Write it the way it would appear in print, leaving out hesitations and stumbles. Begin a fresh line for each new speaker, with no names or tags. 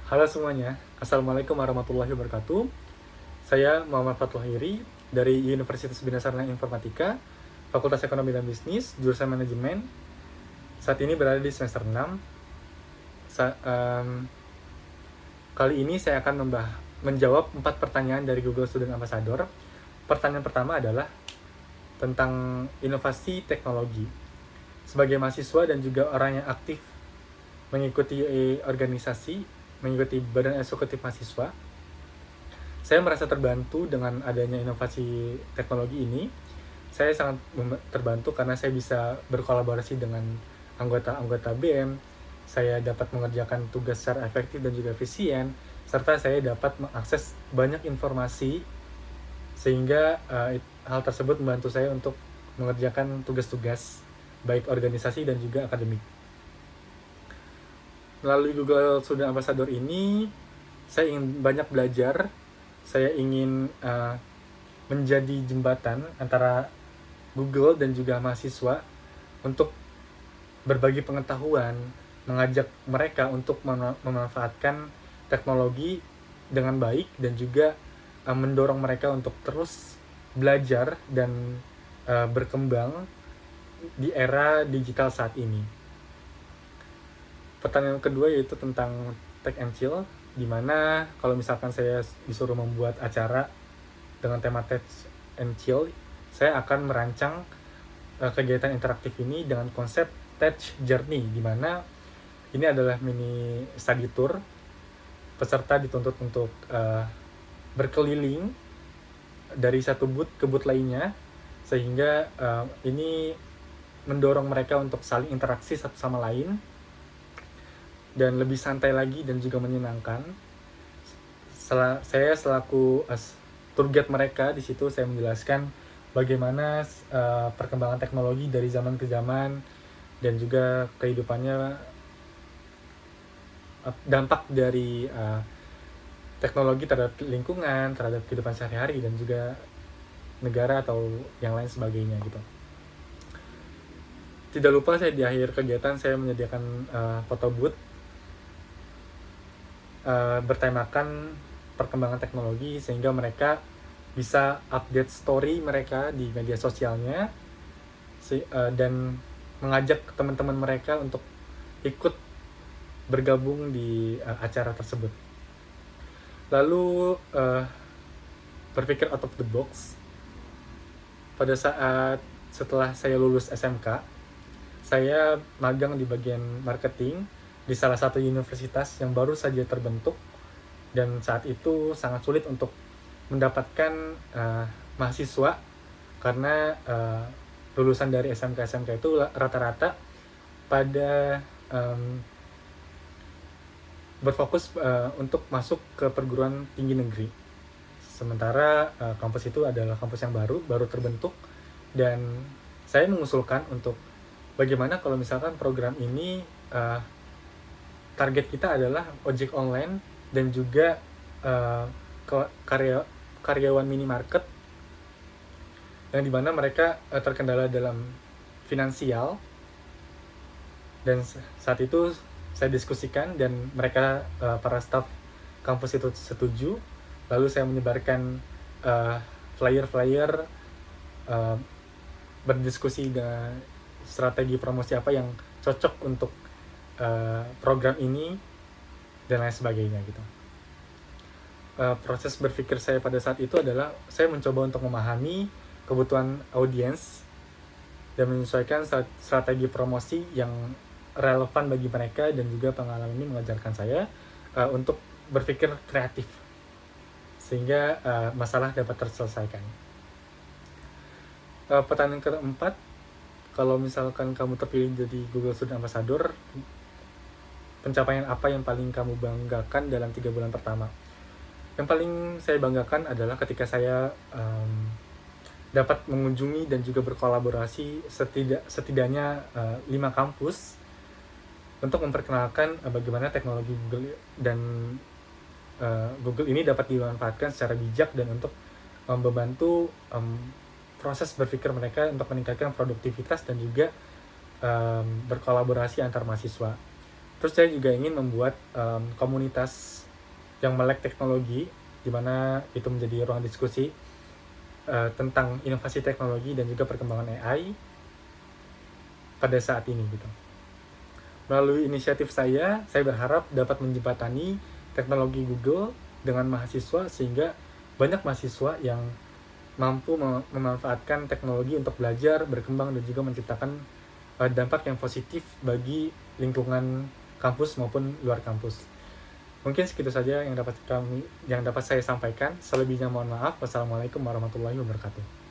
Halo semuanya, Assalamualaikum warahmatullahi wabarakatuh. Saya Muhammad Fathul Hairi dari Universitas Bina Sarana Informatika, Fakultas Ekonomi dan Bisnis, jurusan Manajemen. Saat ini berada di semester 6. Kali ini saya akan menjawab 4 pertanyaan dari Google Student Ambassador. Pertanyaan pertama adalah tentang inovasi teknologi. Sebagai mahasiswa dan juga orang yang aktif mengikuti organisasi, mengikuti badan eksekutif mahasiswa, saya merasa terbantu dengan adanya inovasi teknologi ini. Saya sangat terbantu karena saya bisa berkolaborasi dengan anggota-anggota BM. Saya dapat mengerjakan tugas secara efektif dan juga efisien, serta saya dapat mengakses banyak informasi, sehingga hal tersebut membantu saya untuk mengerjakan tugas-tugas baik organisasi dan juga akademik. Melalui Google Student Ambassador ini, saya ingin banyak belajar. Saya ingin menjadi jembatan antara Google dan juga mahasiswa untuk berbagi pengetahuan, mengajak mereka untuk memanfaatkan teknologi dengan baik, dan juga mendorong mereka untuk terus belajar dan berkembang di era digital saat ini. Pertanyaan kedua yaitu tentang Tech and Chill, dimana kalau misalkan saya disuruh membuat acara dengan tema Tech and Chill, saya akan merancang kegiatan interaktif ini dengan konsep Tech Journey, dimana ini adalah mini study tour. Peserta dituntut untuk berkeliling dari satu booth ke booth lainnya, sehingga ini mendorong mereka untuk saling interaksi satu sama lain dan lebih santai lagi dan juga menyenangkan. Saya selaku tour guide mereka di situ, saya menjelaskan bagaimana perkembangan teknologi dari zaman ke zaman dan juga kehidupannya, dampak dari teknologi terhadap lingkungan, terhadap kehidupan sehari-hari dan juga negara atau yang lain sebagainya gitu. Tidak lupa saya di akhir kegiatan saya menyediakan photo booth bertemakan perkembangan teknologi, sehingga mereka bisa update story mereka di media sosialnya dan mengajak teman-teman mereka untuk ikut bergabung di acara tersebut. Lalu berpikir out of the box. Pada saat setelah saya lulus SMK, saya magang di bagian marketing di salah satu universitas yang baru saja terbentuk, dan saat itu sangat sulit untuk mendapatkan mahasiswa karena lulusan dari SMK itu rata-rata pada berfokus untuk masuk ke perguruan tinggi negeri. Sementara kampus itu adalah kampus yang baru terbentuk, dan saya mengusulkan untuk bagaimana kalau misalkan program ini target kita adalah ojek online dan juga karyawan minimarket, yang dimana mereka terkendala dalam finansial. Dan saat itu saya diskusikan dan mereka para staf kampus itu setuju. Lalu saya menyebarkan flyer-flyer, berdiskusi dengan strategi promosi apa yang cocok untuk program ini dan lain sebagainya gitu. Proses berpikir saya pada saat itu adalah saya mencoba untuk memahami kebutuhan audiens dan menyesuaikan strategi promosi yang relevan bagi mereka, dan juga pengalaman ini mengajarkan saya untuk berpikir kreatif sehingga masalah dapat terselesaikan. Pertanyaan keempat, kalau misalkan kamu terpilih jadi Google Student Ambassador, pencapaian apa yang paling kamu banggakan dalam 3 bulan pertama? Yang paling saya banggakan adalah ketika saya dapat mengunjungi dan juga berkolaborasi setidaknya 5 kampus untuk memperkenalkan bagaimana teknologi Google dan Google ini dapat dimanfaatkan secara bijak dan untuk membantu proses berpikir mereka untuk meningkatkan produktivitas dan juga berkolaborasi antar mahasiswa. Terus saya juga ingin membuat komunitas yang melek teknologi, di mana itu menjadi ruang diskusi tentang inovasi teknologi dan juga perkembangan AI pada saat ini gitu. Melalui inisiatif saya berharap dapat menjembatani teknologi Google dengan mahasiswa sehingga banyak mahasiswa yang mampu memanfaatkan teknologi untuk belajar, berkembang, dan juga menciptakan dampak yang positif bagi lingkungan kampus maupun luar kampus. Mungkin segitu saja yang dapat saya sampaikan. Selebihnya mohon maaf. Wassalamualaikum warahmatullahi wabarakatuh.